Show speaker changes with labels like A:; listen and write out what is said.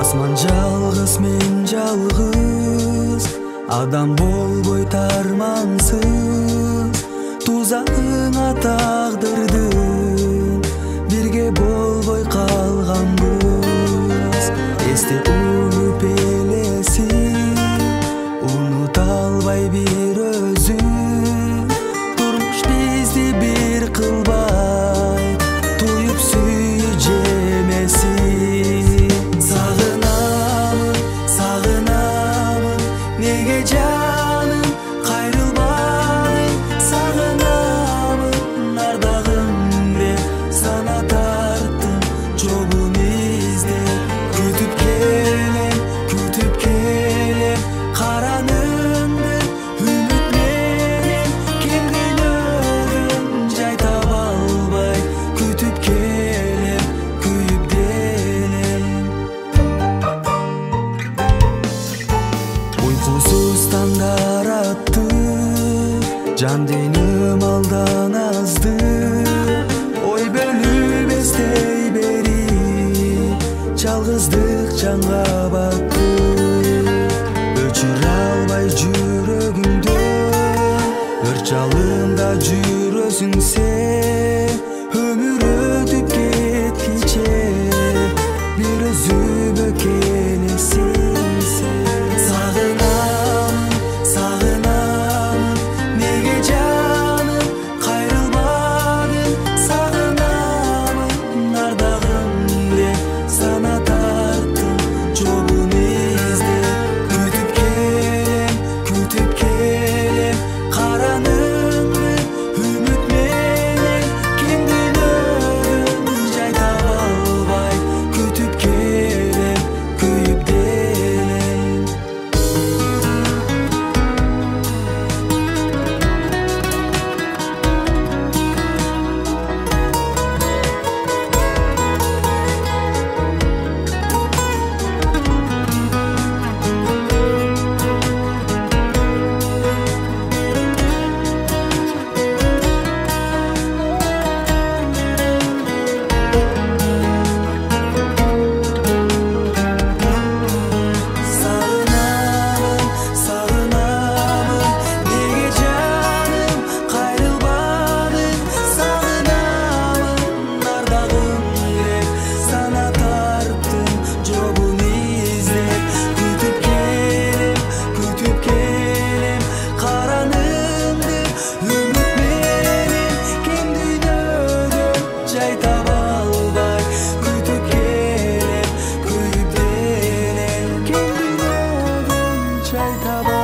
A: Асман жалғыз, мен жалғыз, адам болбой тармансыз. Тузағыңа тағдырдың, бірге болбой қалғанбыз. Есте ұлып елесі, ұмыта албай бір өзі. Тұрмыш бізді бір қылбай, тойып сүйі жемесі. Неге жаным қайрылмадың, сағынамын ардағым деп сана тарттым жолын іздеп. Күтіп келем қараныңды үмітменен, келген өдің жай таба албай. Күтіп келем күйіп денем, uykusuz tаңдар атты, жан денім алдан азды. Ой бөліп естей бері, жалғыздық жанға батты. Өчір албай жүрегімді, өр жалында жүресің сен. Өмір өтіп кеткенше, бір өзім келесің сен. Сағынамын, неге жаным қайрылмадың, сағынамын ардағым деп сана тарттым жолын іздеп. Күтіп келем қараныңды үмітменен, келген өдің жай таба албай. Күтіп келем күйіп денем. Çay tabağı